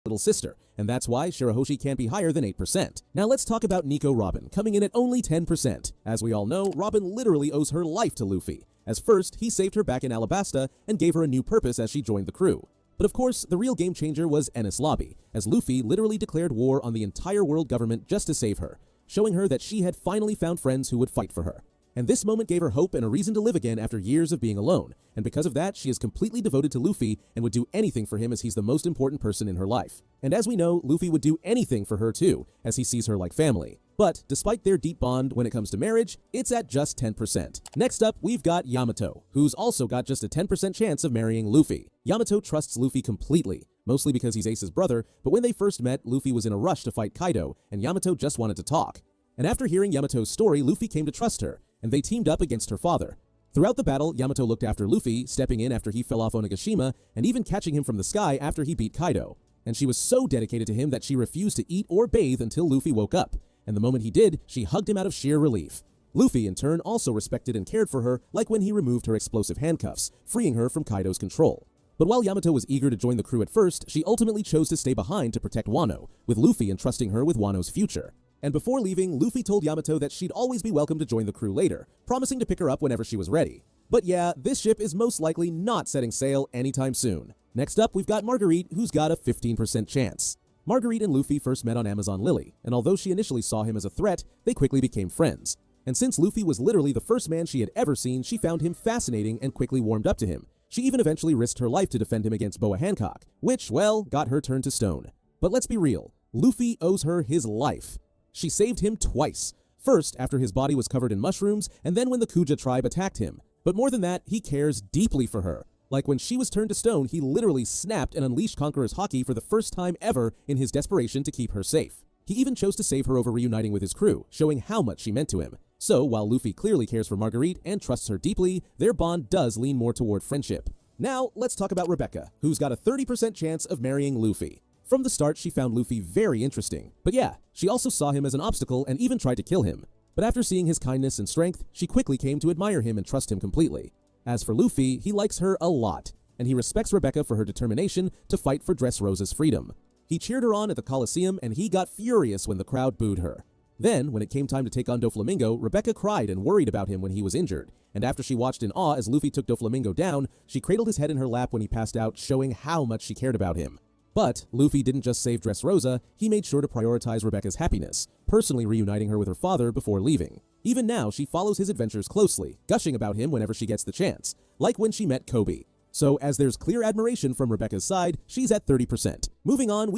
little sister, and that's why Shirahoshi can't be higher than 8%. Now let's talk about Nico Robin, coming in at only 10%. As we all know, Robin literally owes her life to Luffy, as first, he saved her back in Alabasta and gave her a new purpose as she joined the crew. But of course, the real game changer was Enies Lobby, as Luffy literally declared war on the entire world government just to save her, showing her that she had finally found friends who would fight for her. And this moment gave her hope and a reason to live again after years of being alone, and because of that, she is completely devoted to Luffy and would do anything for him as he's the most important person in her life. And as we know, Luffy would do anything for her too, as he sees her like family. But despite their deep bond when it comes to marriage, it's at just 10%. Next up, we've got Yamato, who's also got just a 10% chance of marrying Luffy. Yamato trusts Luffy completely, mostly because he's Ace's brother, but when they first met, Luffy was in a rush to fight Kaido, and Yamato just wanted to talk. And after hearing Yamato's story, Luffy came to trust her, and they teamed up against her father. Throughout the battle, Yamato looked after Luffy, stepping in after he fell off Onigashima, and even catching him from the sky after he beat Kaido. And she was so dedicated to him that she refused to eat or bathe until Luffy woke up, and the moment he did, she hugged him out of sheer relief. Luffy, in turn, also respected and cared for her, like when he removed her explosive handcuffs, freeing her from Kaido's control. But while Yamato was eager to join the crew at first, she ultimately chose to stay behind to protect Wano, with Luffy entrusting her with Wano's future. And before leaving, Luffy told Yamato that she'd always be welcome to join the crew later, promising to pick her up whenever she was ready. But yeah, this ship is most likely not setting sail anytime soon. Next up, we've got Marguerite, who's got a 15% chance. Marguerite and Luffy first met on Amazon Lily, and although she initially saw him as a threat, they quickly became friends. And since Luffy was literally the first man she had ever seen, she found him fascinating and quickly warmed up to him. She even eventually risked her life to defend him against Boa Hancock, which, well, got her turned to stone. But let's be real, Luffy owes her his life. She saved him twice. First, after his body was covered in mushrooms, and then when the Kuja tribe attacked him. But more than that, he cares deeply for her. Like when she was turned to stone, he literally snapped and unleashed Conqueror's Haki for the first time ever in his desperation to keep her safe. He even chose to save her over reuniting with his crew, showing how much she meant to him. So, while Luffy clearly cares for Marguerite and trusts her deeply, their bond does lean more toward friendship. Now, let's talk about Rebecca, who's got a 30% chance of marrying Luffy. From the start, she found Luffy very interesting. But yeah, she also saw him as an obstacle and even tried to kill him. But after seeing his kindness and strength, she quickly came to admire him and trust him completely. As for Luffy, he likes her a lot, and he respects Rebecca for her determination to fight for Dressrosa's freedom. He cheered her on at the Colosseum, and he got furious when the crowd booed her. Then, when it came time to take on Doflamingo, Rebecca cried and worried about him when he was injured, and after she watched in awe as Luffy took Doflamingo down, she cradled his head in her lap when he passed out, showing how much she cared about him. But Luffy didn't just save Dressrosa, he made sure to prioritize Rebecca's happiness, personally reuniting her with her father before leaving. Even now, she follows his adventures closely, gushing about him whenever she gets the chance, like when she met Kobe. So as there's clear admiration from Rebecca's side, she's at 30%. Moving on,